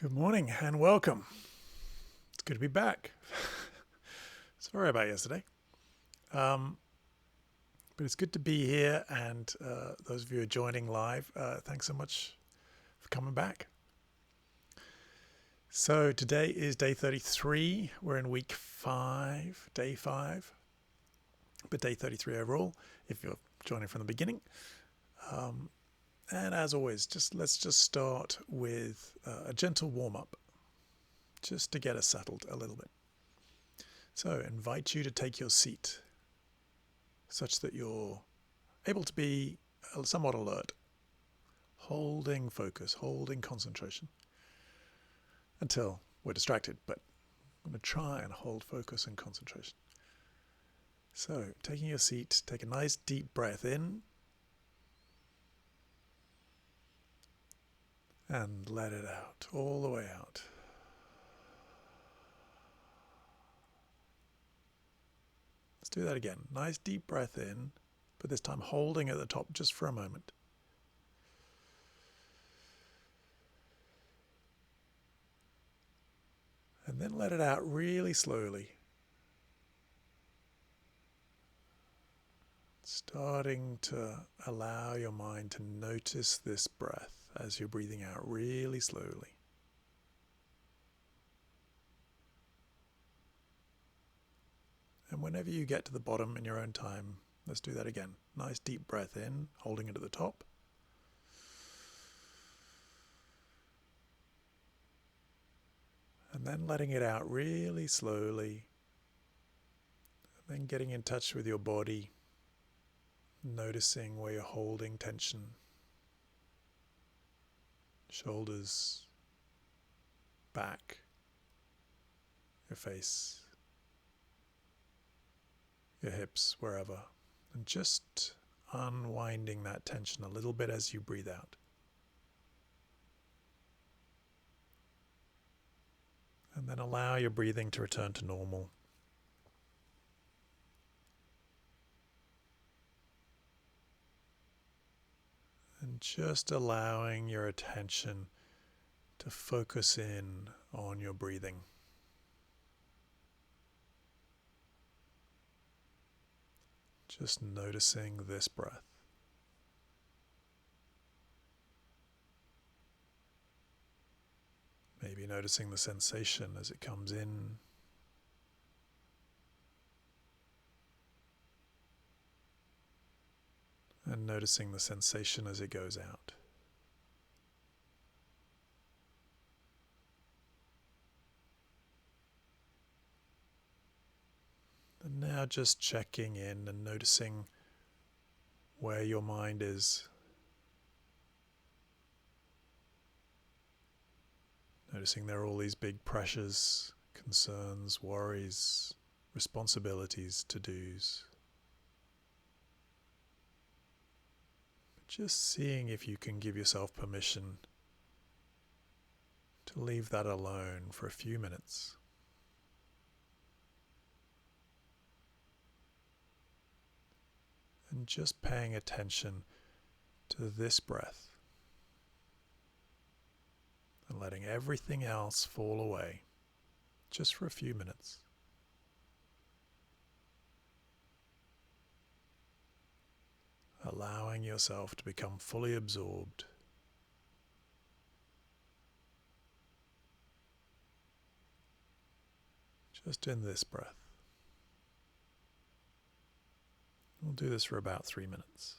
Good morning and welcome. It's good to be back. Sorry about yesterday. But it's good to be here, and those of you who are joining live, thanks so much for coming back. So today is day 33. We're in week 5, day 5, but day 33 overall if you're joining from the beginning. And as always, let's just start with a gentle warm-up, just to get us settled a little bit. So I invite you to take your seat such that you're able to be somewhat alert, holding focus, holding concentration until we're distracted, but I'm going to try and hold focus and concentration. So taking your seat, take a nice deep breath in and let it out, all the way out. Let's do that again. Nice deep breath in, but this time holding at the top just for a moment. And then let it out really slowly. Starting to allow your mind to notice this breath as you're breathing out really slowly. And whenever you get to the bottom in your own time, let's do that again. Nice deep breath in, holding it at the top. And then letting it out really slowly. And then getting in touch with your body, noticing where you're holding tension. Shoulders, back, your face, your hips, wherever. And just unwinding that tension a little bit as you breathe out. And then allow your breathing to return to normal. And just allowing your attention to focus in on your breathing. Just noticing this breath. Maybe noticing the sensation as it comes in. And noticing the sensation as it goes out. And now just checking in and noticing where your mind is. Noticing there are all these big pressures, concerns, worries, responsibilities, to-dos. Just seeing if you can give yourself permission to leave that alone for a few minutes. And just paying attention to this breath. And letting everything else fall away just for a few minutes. Allowing yourself to become fully absorbed. Just in this breath. We'll do this for about 3 minutes.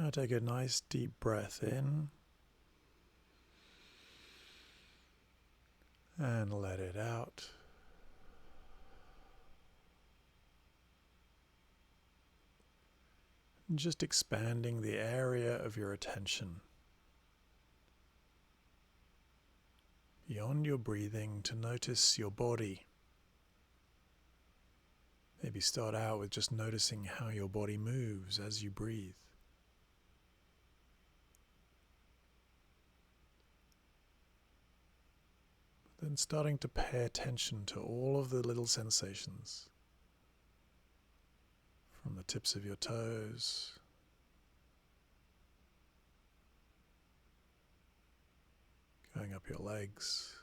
Now take a nice deep breath in and let it out. Just expanding the area of your attention beyond your breathing to notice your body. Maybe start out with just noticing how your body moves as you breathe. Then starting to pay attention to all of the little sensations from the tips of your toes, going up your legs,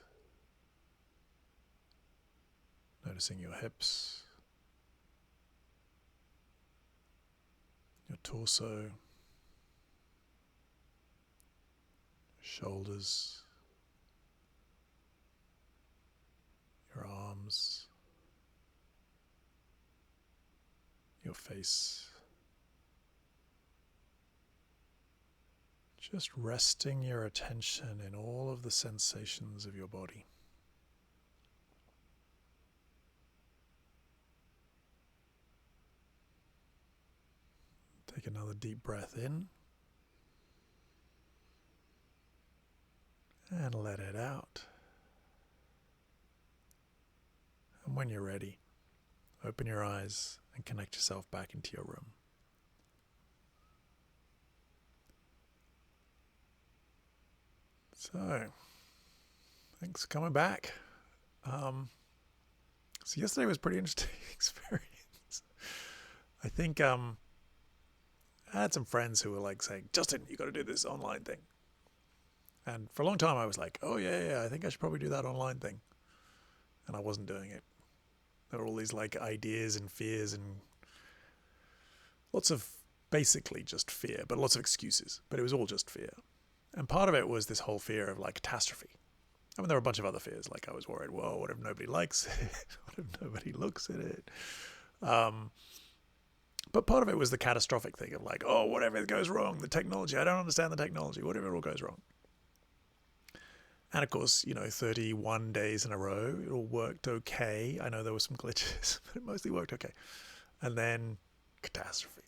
noticing your hips, your torso, shoulders, your arms, your face. Just resting your attention in all of the sensations of your body. Take another deep breath in and let it out. And when you're ready, open your eyes and connect yourself back into your room. So, thanks for coming back. So yesterday was a pretty interesting experience. I think I had some friends who were like saying, Justin, you got to do this online thing. And for a long time I was like, oh yeah, I think I should probably do that online thing. And I wasn't doing it. There were all these like ideas and fears and lots of basically just fear, but lots of excuses. But it was all just fear. And part of it was this whole fear of like catastrophe. I mean, there were a bunch of other fears. Like I was worried, well, what if nobody likes it? What if nobody looks at it? But part of it was the catastrophic thing of like, oh, what if it goes wrong? The technology, I don't understand the technology. What if it all goes wrong? And of course, 31 days in a row, it all worked okay. I know there were some glitches, but it mostly worked okay. And then catastrophe.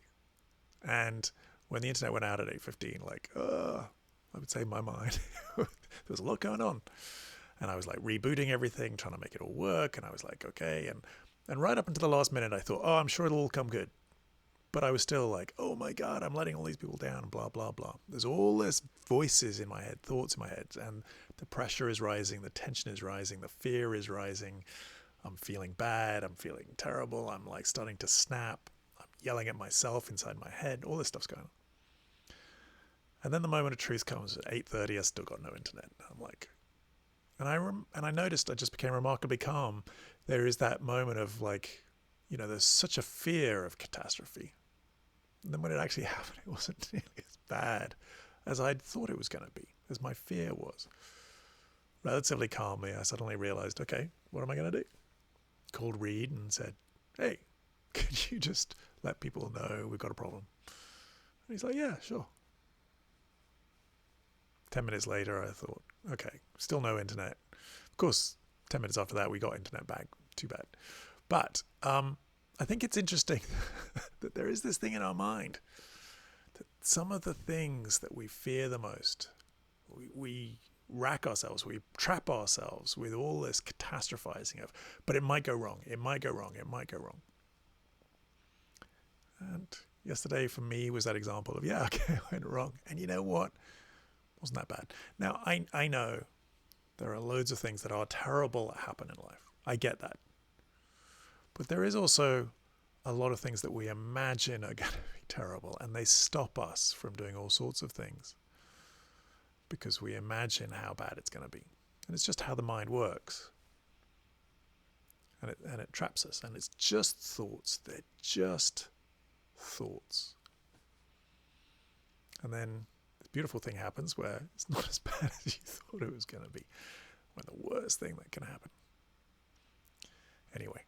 And when the internet went out at 8:15, I would say in my mind, there was a lot going on. And I was like rebooting everything, trying to make it all work. And I was like, okay. And right up until the last minute, I thought, oh, I'm sure it'll all come good. But I was still like, oh my God, I'm letting all these people down, blah, blah, blah. There's all this voices in my head, thoughts in my head. And the pressure is rising, the tension is rising, the fear is rising. I'm feeling bad. I'm feeling terrible. I'm like starting to snap. I'm yelling at myself inside my head. All this stuff's going on. And then the moment of truth comes at 8:30. I still got no internet. I'm like, and I noticed I just became remarkably calm. There is that moment of like, there's such a fear of catastrophe. And then when it actually happened, it wasn't nearly as bad as I'd thought it was going to be, as my fear was. Relatively calmly, I suddenly realized, okay, what am I going to do? Called Reed and said, hey, could you just let people know we've got a problem? And he's like, yeah, sure. 10 minutes later, I thought, okay, still no internet. Of course, 10 minutes after that, we got internet back. Too bad. But I think it's interesting that there is this thing in our mind that some of the things that we fear the most, we rack ourselves, we trap ourselves with all this catastrophizing of, but it might go wrong, it might go wrong, it might go wrong. And yesterday for me was that example of, yeah, okay, I went wrong. And you know what? Wasn't that bad. Now, I know there are loads of things that are terrible that happen in life. I get that. But there is also a lot of things that we imagine are going to be terrible, and they stop us from doing all sorts of things because we imagine how bad it's going to be. And it's just how the mind works. And it traps us. And it's just thoughts. They're just thoughts. And then beautiful thing happens where it's not as bad as you thought it was going to be, when the worst thing that can happen. Anyway,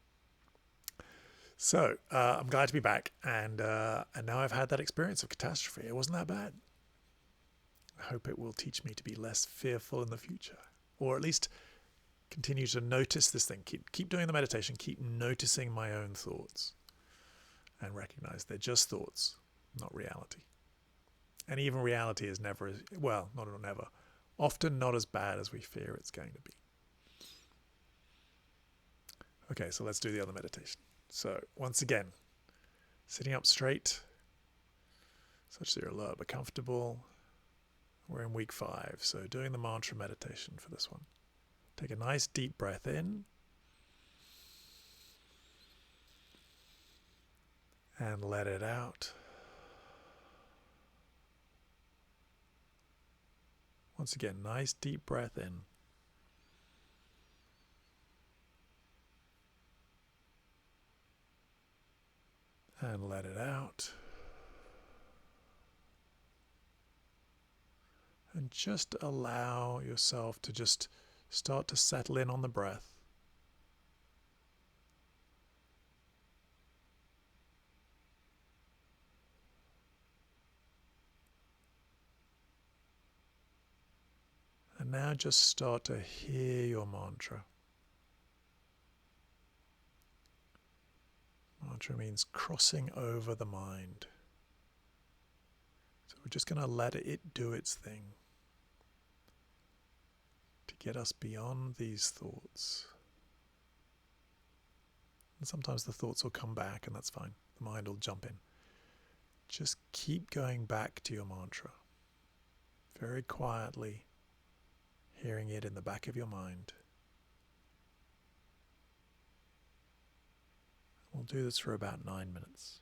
I'm glad to be back, and now I've had that experience of catastrophe. It wasn't that bad. I hope it will teach me to be less fearful in the future, or at least continue to notice this thing. Keep doing the meditation. Keep noticing my own thoughts, and recognize they're just thoughts, not reality. And even reality is never, well, not never, often not as bad as we fear it's going to be. Okay, so let's do the other meditation. So once again, sitting up straight, such that you're alert but comfortable. We're in week 5, so doing the mantra meditation for this one. Take a nice deep breath in and let it out. Once again, nice deep breath in. And let it out. And just allow yourself to just start to settle in on the breath. And now just start to hear your mantra. Mantra means crossing over the mind. So we're just going to let it do its thing to get us beyond these thoughts. And sometimes the thoughts will come back, and that's fine. The mind will jump in. Just keep going back to your mantra, very quietly, hearing it in the back of your mind. We'll do this for about 9 minutes.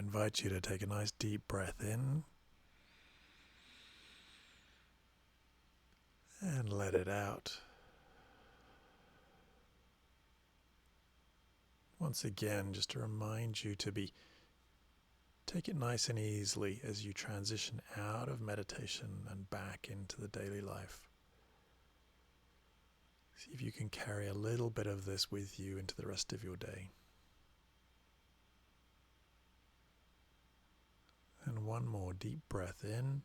invite you to take a nice deep breath in and let it out. Once again, just to remind you to take it nice and easily as you transition out of meditation and back into the daily life. See if you can carry a little bit of this with you into the rest of your day. And one more deep breath in.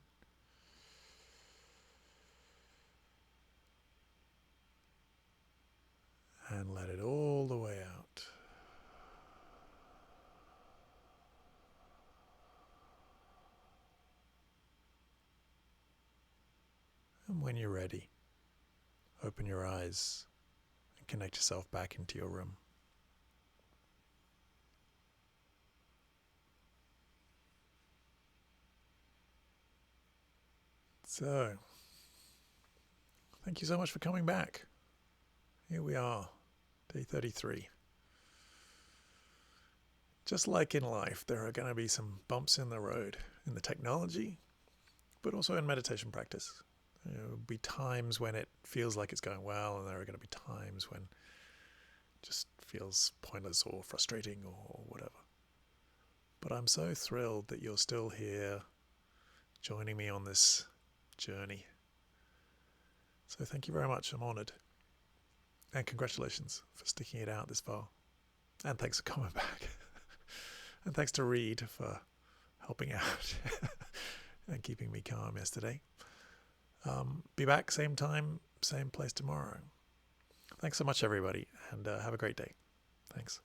And let it all the way out. And when you're ready, open your eyes and connect yourself back into your room. So, thank you so much for coming back. Here we are, day 33. Just like in life, there are going to be some bumps in the road in the technology, but also in meditation practice. There will be times when it feels like it's going well, and there are going to be times when it just feels pointless or frustrating or whatever. But I'm so thrilled that you're still here joining me on this journey. So thank you very much. I'm honored. And congratulations for sticking it out this far. And thanks for coming back. And thanks to Reed for helping out and keeping me calm yesterday. Be back same time, same place tomorrow. Thanks so much, everybody, and have a great day. Thanks.